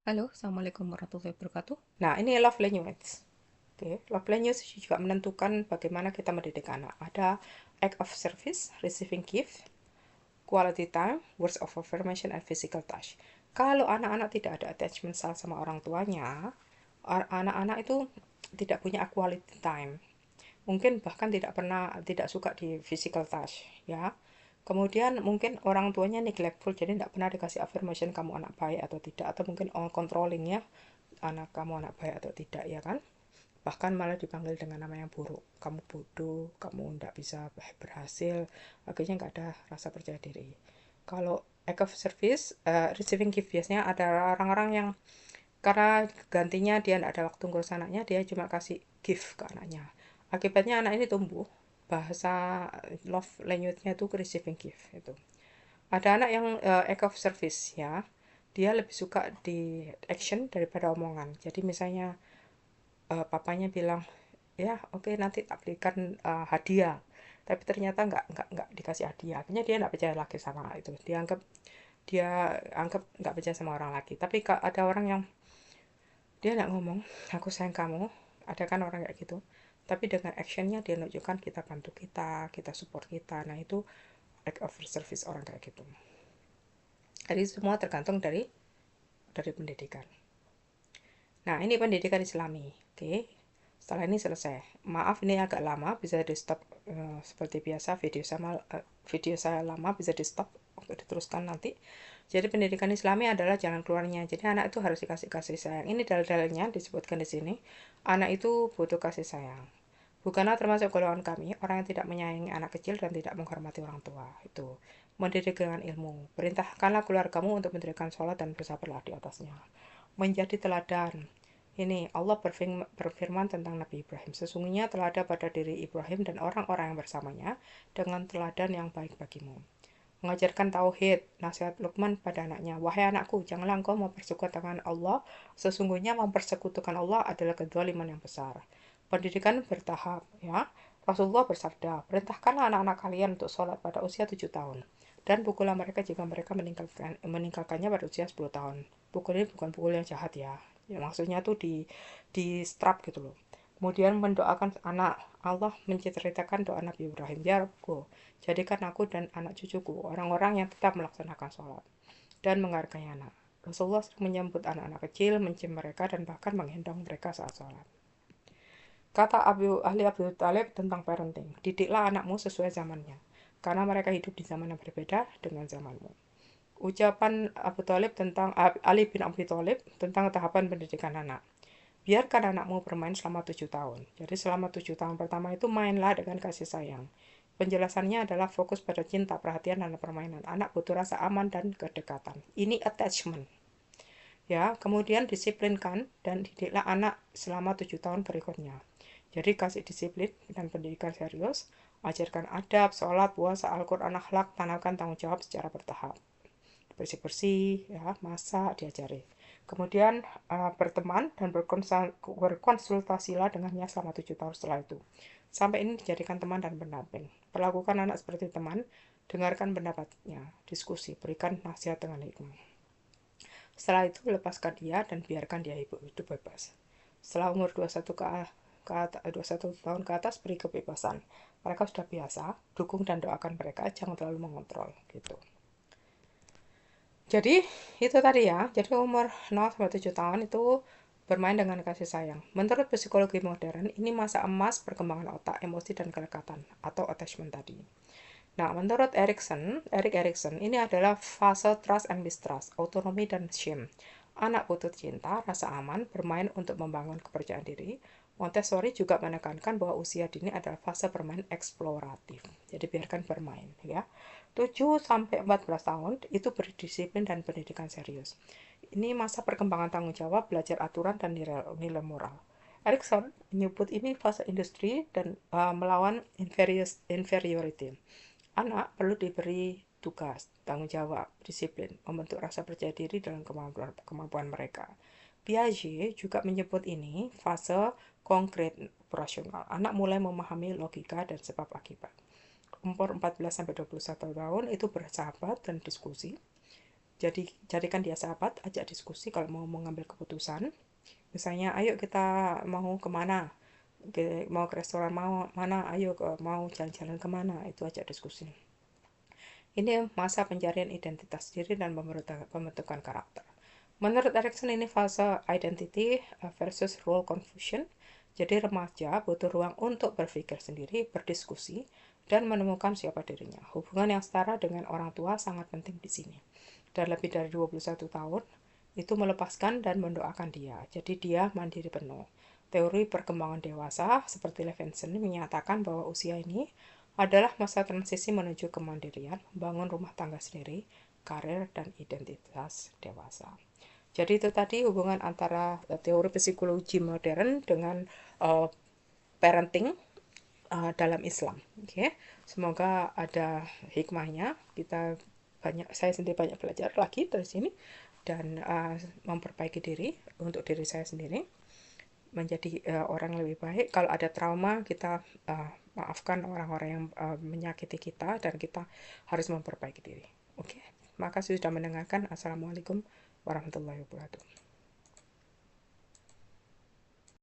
Halo, Assalamualaikum warahmatullahi wabarakatuh. Nah, ini love language. Oke, love language juga menentukan bagaimana kita mendidik anak. Ada act of service, receiving gift, quality time, words of affirmation, and physical touch. Kalau anak-anak tidak ada attachment sama orang tuanya, anak-anak itu tidak punya quality time. Mungkin bahkan tidak suka di physical touch, ya. Kemudian mungkin orang tuanya neglectful, jadi tidak pernah dikasih affirmation kamu anak baik atau tidak, atau mungkin controlling ya, anak kamu anak baik atau tidak, ya kan. Bahkan malah dipanggil dengan nama yang buruk, kamu bodoh, kamu tidak bisa berhasil, akhirnya nggak ada rasa percaya diri. Kalau act of service, receiving gift, biasanya ada orang-orang yang karena gantinya dia tidak ada waktu ngurus anaknya, dia cuma kasih gift ke anaknya. Akibatnya anak ini tumbuh bahasa love language-nya itu receiving gift itu. Ada anak yang act of service, ya, dia lebih suka di action daripada omongan. Jadi misalnya papanya bilang, ya oke, nanti tak belikan hadiah, tapi ternyata nggak dikasih hadiah, akhirnya dia nggak percaya lagi sama itu, dia anggap nggak percaya sama orang lagi. Tapi ada orang yang dia nggak ngomong aku sayang kamu, ada kan orang kayak gitu, tapi dengan actionnya dia menunjukkan kita bantu, kita support kita. Nah, itu act of service orang kayak gitu. Jadi semua tergantung dari pendidikan. Nah, ini pendidikan Islami. Oke, setelah ini selesai. Maaf, ini agak lama, bisa di stop. Seperti biasa, video saya lama, bisa di stop untuk diteruskan nanti. Jadi pendidikan Islami adalah jalan keluarnya. Jadi anak itu harus dikasih kasih sayang. Ini dalil-dalilnya disebutkan di sini. Anak itu butuh kasih sayang. Bukanlah termasuk golongan kami, orang yang tidak menyayangi anak kecil dan tidak menghormati orang tua. Itu mendidik dengan ilmu. Perintahkanlah keluargamu untuk mendirikan sholat dan bersabarlah di atasnya. Menjadi teladan. Ini Allah berfirman tentang Nabi Ibrahim. Sesungguhnya teladan pada diri Ibrahim dan orang-orang yang bersamanya dengan teladan yang baik bagimu. Mengajarkan tauhid, nasihat Luqman pada anaknya. Wahai anakku, janganlah engkau mempersekutukan Allah. Sesungguhnya mempersekutukan Allah adalah kezaliman yang besar. Pendidikan bertahap, ya. Rasulullah bersabda, perintahkanlah anak-anak kalian untuk sholat pada usia 7 tahun. Dan pukullah mereka jika mereka meninggalkannya pada usia 10 tahun. Pukul ini bukan pukul yang jahat, ya. Ya, maksudnya tuh di strap gitu loh. Kemudian mendoakan anak. Allah menceritakan doa Nabi Ibrahim, ya Rabku, jadikan aku dan anak cucuku orang-orang yang tetap melaksanakan sholat dan menghargai anak. Rasulullah sering menyambut anak-anak kecil, mencium mereka, dan bahkan menggendong mereka saat sholat. Kata ahli Abu Talib tentang parenting, didiklah anakmu sesuai zamannya, karena mereka hidup di zaman yang berbeda dengan zamanmu. Ucapan Abu Talib tentang Ali bin Abi Thalib tentang tahapan pendidikan anak. Biarkan anakmu bermain selama 7 tahun. Jadi selama 7 tahun pertama itu mainlah dengan kasih sayang. Penjelasannya adalah fokus pada cinta, perhatian, dan permainan. Anak butuh rasa aman dan kedekatan. Ini attachment. Ya, kemudian disiplinkan dan didiklah anak selama 7 tahun berikutnya. Jadi kasih disiplin dan pendidikan serius, ajarkan adab, sholat, puasa, Al-Quran, akhlak, tanamkan tanggung jawab secara bertahap. Bersih-bersih, ya, masak, diajari. Kemudian berteman dan berkonsultasilah dengannya selama 7 tahun setelah itu. Sampai ini dijadikan teman dan pendamping. Perlakukan anak seperti teman, dengarkan pendapatnya, diskusi, berikan nasihat dengan hikmah. Setelah itu lepaskan dia dan biarkan dia hidup bebas. Setelah umur 21 21 tahun ke atas, beri kebebasan. Mereka sudah biasa, dukung dan doakan mereka, jangan terlalu mengontrol gitu. Jadi itu tadi ya. Jadi umur 0 sampai 7 tahun itu bermain dengan kasih sayang. Menurut psikologi modern, ini masa emas perkembangan otak, emosi, dan kedekatan atau attachment tadi. Nah, menurut Erik Erikson, ini adalah fase trust and mistrust, autonomi dan shame. Anak butuh cinta, rasa aman, bermain untuk membangun kepercayaan diri. Montessori juga menekankan bahwa usia dini adalah fase bermain eksploratif. Jadi biarkan bermain, ya. 7 sampai 14 tahun itu berdisiplin dan pendidikan serius. Ini masa perkembangan tanggung jawab, belajar aturan dan nilai moral. Erikson menyebut ini fase industri dan melawan inferiority. Anak perlu diberi tugas, tanggung jawab, disiplin, membentuk rasa percaya diri dalam kemampuan mereka. Piaget juga menyebut ini fase konkret operasional. Anak mulai memahami logika dan sebab akibat. Umur 14 sampai 21 tahun itu bersahabat dan diskusi. Jadi jadikan dia sahabat, ajak diskusi kalau mau mengambil keputusan. Misalnya, ayo kita mau kemana, mau ke restoran mau mana, ayo mau jalan-jalan kemana, itu ajak diskusi. Ini masa pencarian identitas diri dan pembentukan karakter. Menurut Erikson ini fase identity versus role confusion. Jadi remaja butuh ruang untuk berpikir sendiri, berdiskusi, dan menemukan siapa dirinya. Hubungan yang setara dengan orang tua sangat penting di sini. Dan lebih dari 21 tahun, itu melepaskan dan mendoakan dia. Jadi dia mandiri penuh. Teori perkembangan dewasa seperti Levinson menyatakan bahwa usia ini adalah masa transisi menuju kemandirian, membangun rumah tangga sendiri, karir, dan identitas dewasa. Jadi itu tadi hubungan antara teori psikologi modern dengan uh, parenting dalam Islam. Oke, semoga ada hikmahnya. Saya sendiri banyak belajar lagi dari sini dan memperbaiki diri untuk diri saya sendiri menjadi orang yang lebih baik. Kalau ada trauma, kita maafkan orang-orang yang menyakiti kita dan kita harus memperbaiki diri. Oke, makasih sudah mendengarkan. Assalamualaikum warahmatullahi wabarakatuh.